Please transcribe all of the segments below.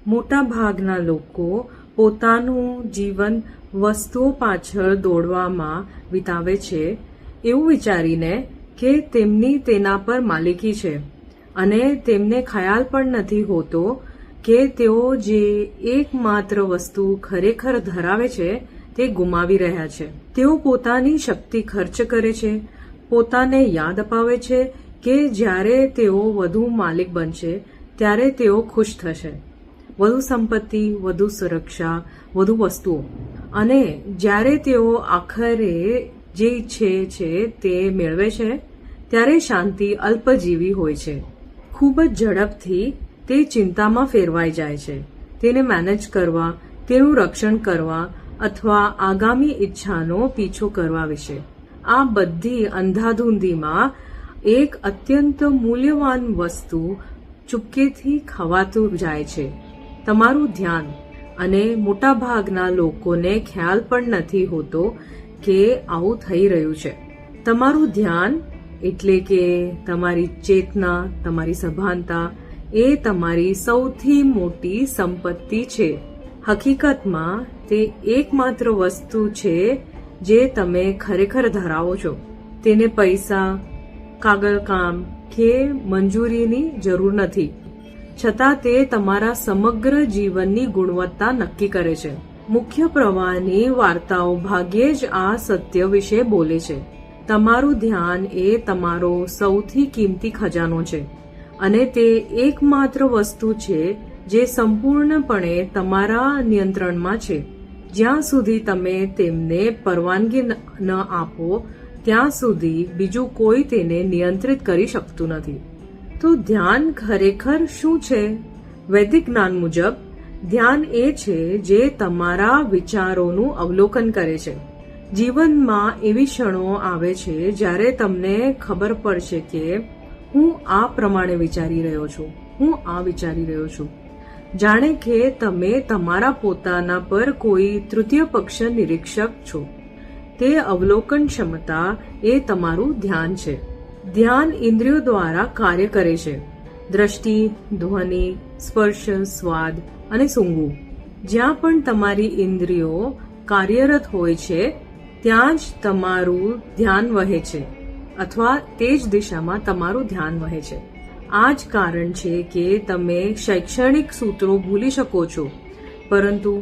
મોટા ભાગના લોકો પોતાનું જીવન વસ્તુઓ પાછળ દોડવામાં વિતાવે છે એવું વિચારીને કે તેમની તેના પર માલિકી છે અને તેમને ખ્યાલ પણ નથી હોતો કે તેઓ જે એકમાત્ર વસ્તુ ખરેખર ધરાવે છે તે ગુમાવી રહ્યા છે. તેઓ પોતાની શક્તિ ખર્ચ કરે છે, પોતાને યાદ અપાવે છે કે જ્યારે તેઓ વધુ માલિક બનશે ત્યારે તેઓ ખુશ થશે. વધુ સંપત્તિ, વધુ સુરક્ષા, વધુ વસ્તુઓ. અને જ્યારે તેઓ આખરે જે ઈચ્છે છે તે મેળવે છે ત્યારે શાંતિ અલ્પજીવી હોય છે. ખૂબ જ ઝડપથી તે ચિંતામાં ફેરવાઈ જાય છે. તેને મેનેજ કરવા, તેનું રક્ષણ કરવા અથવા આગામી ઈચ્છાનો પીછો કરવા વિશે. આ બધી અંધાધૂંધીમાં એક અત્યંત મૂલ્યવાન વસ્તુ ચૂપકેથી ખવાતું જાય છે, તમારું ધ્યાન. અને મોટાભાગના લોકોને ખ્યાલ પણ નથી હોતો કે આવું થઈ રહ્યું છે. તમારું ધ્યાન એટલે કે તમારી ચેતના, તમારી સભાનતા એ તમારી સૌથી મોટી સંપત્તિ છે. હકીકતમાં તે એકમાત્ર વસ્તુ છે જે તમે ખરેખર ધરાવો છો. તેને પૈસા, કાગળકામ કે મંજૂરીની જરૂર નથી, છતાં તે તમારા સમગ્ર જીવનની ગુણવત્તા નક્કી કરે છે. મુખ્ય પ્રવાહની વાર્તાઓ ભાગ્યે જ આ સત્ય વિશે બોલે છે. તમારું ધ્યાન એ તમારો સૌથી કિંમતી ખજાનો છે અને તે એકમાત્ર વસ્તુ છે જે સંપૂર્ણપણે તમારા નિયંત્રણમાં છે. જ્યાં સુધી તમે તેમને પરવાનગી ન આપો ત્યાં સુધી બીજું કોઈ તેને નિયંત્રિત કરી શકતું નથી. તો ધ્યાન ખરેખર શું છે? વૈદિક જ્ઞાન મુજબ ધ્યાન એ છે જે તમારા વિચારોનું અવલોકન કરે છે. જીવનમાં એવી ક્ષણો આવે છે જ્યારે તમને ખબર પડશે કે હું આ પ્રમાણે વિચારી રહ્યો છું, હું આ વિચારી રહ્યો છું. જાણે કે તમે તમારા પોતાના પર કોઈ તૃતીય પક્ષ નિરીક્ષક છો. તે અવલોકન ક્ષમતા એ તમારું ધ્યાન છે. ધ્યાન ઇન્દ્રિયો દ્વારા કાર્ય કરે છે. દ્રષ્ટિ, ધ્વનિ, સ્પર્શ, સ્વાદ અને સૂંઘવું. જ્યાં પણ તમારી ઇન્દ્રિયો કાર્યરત હોય છે ત્યાં જ તમારું ધ્યાન વહે છે અથવા તે જ દિશામાં તમારું ધ્યાન વહે છે. આ જ કારણ છે કે તમે શૈક્ષણિક સૂત્રો ભૂલી શકો છો, પરંતુ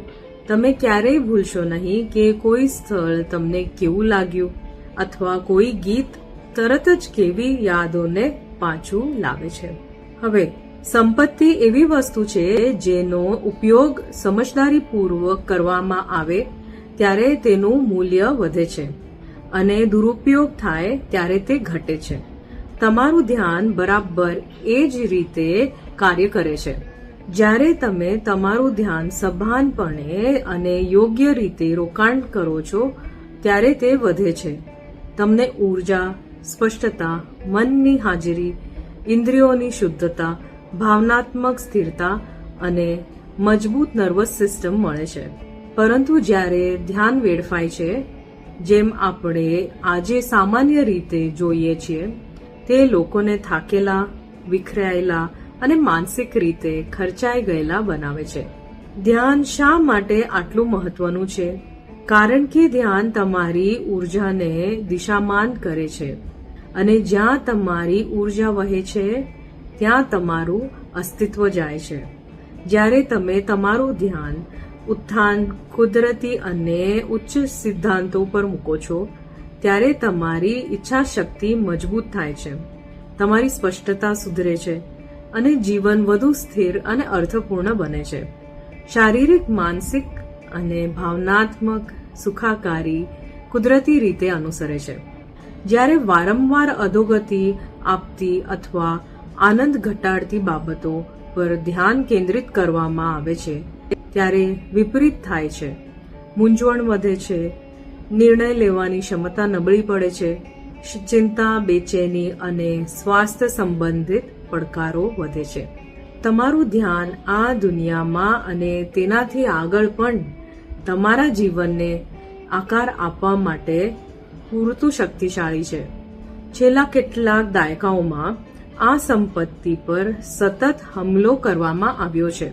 તમે ક્યારેય ભૂલશો નહીં કે કોઈ સ્થળ તમને કેવું લાગ્યું અથવા કોઈ ગીત તરત જ કેવી યાદોને પાછું લાવે છે. હવે સંપત્તિ એવી વસ્તુ છે જેનો ઉપયોગ સમજદારીપૂર્વક કરવામાં આવે ત્યારે તેનું મૂલ્ય વધે છે અને દુરુપયોગ થાય ત્યારે તે ઘટે છે. તમારું ધ્યાન બરાબર એ જ રીતે કાર્ય કરે છે. જ્યારે તમે તમારું ધ્યાન સભાનપણે અને યોગ્ય રીતે રોકાણ કરો છો ત્યારે તે વધે છે. તમને ઉર્જા, સ્પષ્ટતા, મનની હાજરી, ઇન્દ્રિયોની શુદ્ધતા, ભાવનાત્મક સ્થિરતા અને મજબૂત નર્વસ સિસ્ટમ મળે છે. પરંતુ જ્યારે ધ્યાન વેડફાય છે, જેમ આપણે આજે સામાન્ય રીતે જોઈએ છીએ, તે લોકોને થાકેલા, વિખરાયેલા અને માનસિક રીતે ખર્ચાઈ ગયેલા બનાવે છે. ધ્યાન શા માટે આટલું મહત્વનું છે? કારણ કે ધ્યાન તમારી ઉર્જાને દિશામાન કરે છે અને જ્યાં તમારી ઉર્જા વહે છે ત્યાં તમારું અસ્તિત્વ જાય છે. જ્યારે તમે તમારું ધ્યાન ઉત્થાન, કુદરતી અને ઉચ્ચ સિદ્ધાંતો પર મૂકો છો ત્યારે તમારી ઈચ્છા શક્તિ મજબૂત થાય છે, તમારી સ્પષ્ટતા સુધરે છે અને જીવન વધુ સ્થિર અને અર્થપૂર્ણ બને છે. શારીરિક, માનસિક અને ભાવનાત્મક સુખાકારી કુદરતી રીતે અનુસરે છે. જ્યારે વારંવાર અધોગતિ આપતી અથવા આનંદ ઘટાડતી બાબતો પર ધ્યાન કેન્દ્રિત કરવામાં આવે છે ત્યારે વિપરીત થાય છે. મૂંઝવણ વધે છે, નિર્ણય લેવાની ક્ષમતા નબળી પડે છે, ચિંતા, બેચેની અને સ્વાસ્થ્ય સંબંધિત પડકારો વધે છે. તમારું ધ્યાન આ દુનિયામાં અને તેનાથી આગળ પણ તમારા જીવનને આકાર આપવા માટે પૂરતું શક્તિશાળી છે. છેલ્લા કેટલાક દાયકાઓમાં આ સંપત્તિ પર સતત હુમલો કરવામાં આવ્યો છે.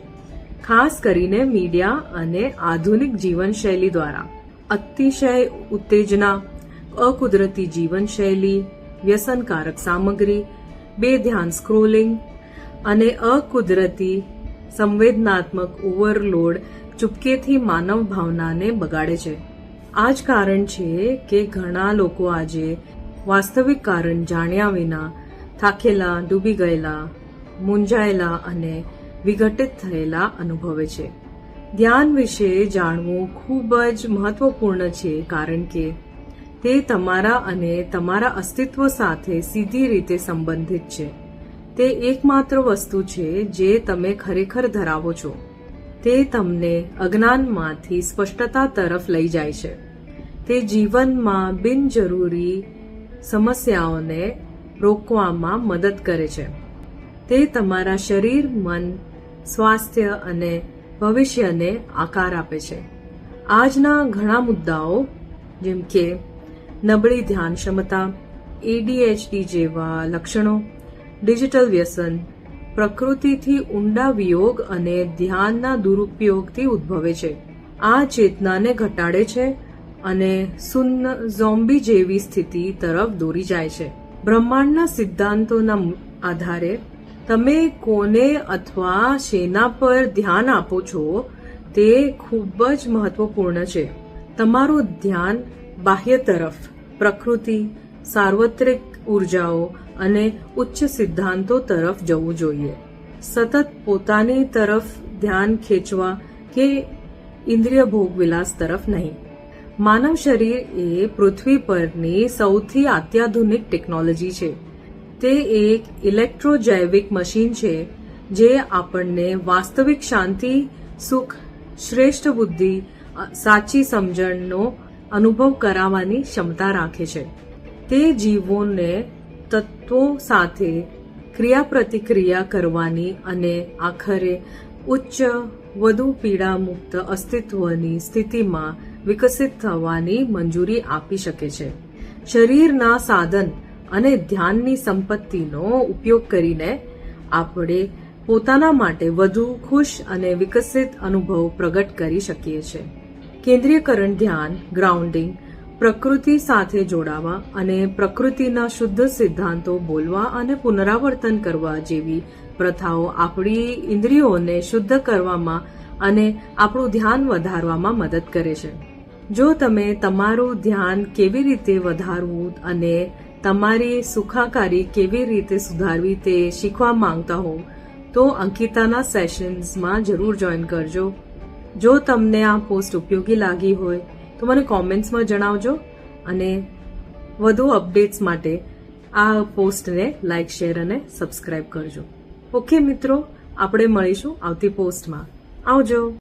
ખાસ કરીને મીડિયા અને આધુનિક જીવનશૈલી દ્વારા. અતિશય ઉત્તેજના, અકુદરતી જીવનશૈલી, વ્યસનકારક સામગ્રી, બેધ્યાન સ્ક્રોલિંગ અને અકુદરતી સંવેદનાત્મક ઓવરલોડ ચૂપકેથી માનવ ભાવનાને બગાડે છે. આ જ કારણ છે કે ઘણા લોકો આજે વાસ્તવિક કારણ જાણ્યા વિના થાકેલા, ડૂબી ગયેલા, મૂંઝાયેલા અને વિઘટિત થયેલા અનુભવે છે. ધ્યાન વિશે જાણવું ખૂબ જ મહત્વપૂર્ણ છે કારણ કે તે તમારા અને તમારા અસ્તિત્વ સાથે સીધી રીતે સંબંધિત છે. તે એકમાત્ર વસ્તુ છે જે તમે ખરેખર ધરાવો છો. તે તમને અજ્ઞાનમાંથી સ્પષ્ટતા તરફ લઈ જાય છે. તે જીવનમાં બિનજરૂરી સમસ્યાઓને રોકવામાં મદદ કરે છે. તે તમારા શરીર, મન, સ્વાસ્થ્ય અને ભવિષ્યને આકાર આપે છે. આજના ઘણા મુદ્દાઓ જેમ કે નબળી ધ્યાન ક્ષમતા, ADHD જેવા લક્ષણો, ડિજિટલ વ્યસન, પ્રકૃતિથી ઊંડા વિયોગ અને ધ્યાનના દુરુપયોગથી ઉદ્ભવે છે. આ ચેતનાને ઘટાડે છે અને શૂન્ય ઝોમ્બી જેવી સ્થિતિ તરફ દોરી જાય છે. બ્રહ્માંડના સિદ્ધાંતોના આધારે તમે કોને અથવા શેના પર ધ્યાન આપો છો તે ખૂબ જ મહત્વપૂર્ણ છે. તમારું ધ્યાન બાહ્ય તરફ, પ્રકૃતિ, સાર્વત્રિક ઉર્જાઓ અને ઉચ્ચ સિદ્ધાંતો તરફ જવું જોઈએ. સતત પોતાની તરફ ધ્યાન ખેંચવા કે ઇન્દ્રિય ભોગવિલાસ તરફ નહીં. માનવ શરીર એ પૃથ્વી પરની સૌથી અત્યાધુનિક ટેકનોલોજી છે. તે એક ઇલેક્ટ્રોજૈવિક મશીન છે જે આપણને વાસ્તવિક શાંતિ, સુખ, શ્રેષ્ઠ બુદ્ધિ, સાચી સમજણનો અનુભવ કરાવવાની ક્ષમતા રાખે છે. તે જીવોને તત્વો સાથે ક્રિયાપ્રતિક્રિયા કરવાની અને આખરે ઉચ્ચ, વધુ પીડામુક્ત અસ્તિત્વની સ્થિતિમાં વિકસિત થવાની મંજૂરી આપી શકે છે. શરીરના સાધન અને ધ્યાનની સંપત્તિનો ઉપયોગ કરીને આપણે પોતાના માટે વધુ ખુશ અને વિકસિત અનુભવ પ્રગટ કરી શકીએ છીએ. કેન્દ્રીયકરણ ધ્યાન, ગ્રાઉન્ડિંગ, પ્રકૃતિ સાથે જોડાવા અને પ્રકૃતિના શુદ્ધ સિદ્ધાંતો બોલવા અને પુનરાવર્તન કરવા જેવી પ્રથાઓ આપણી ઇન્દ્રિયોને શુદ્ધ કરવામાં અને આપણું ધ્યાન વધારવામાં મદદ કરે છે. જો તમે તમારું ધ્યાન કેવી રીતે વધારવું અને તમારી સુખાકારી કેવી રીતે સુધારવી તે શીખવા માંગતા હો તો અંકિતાના સેશન્સમાં જરૂર જોઈન કરજો. જો તમને આ પોસ્ટ ઉપયોગી લાગી હોય તો મને કોમેન્ટ્સમાં જણાવજો અને વધુ અપડેટ્સ માટે આ પોસ્ટને લાઇક, શેર અને સબસ્ક્રાઇબ કરજો. ઓકે મિત્રો, આપણે મળીશું આવતી પોસ્ટમાં. આવજો.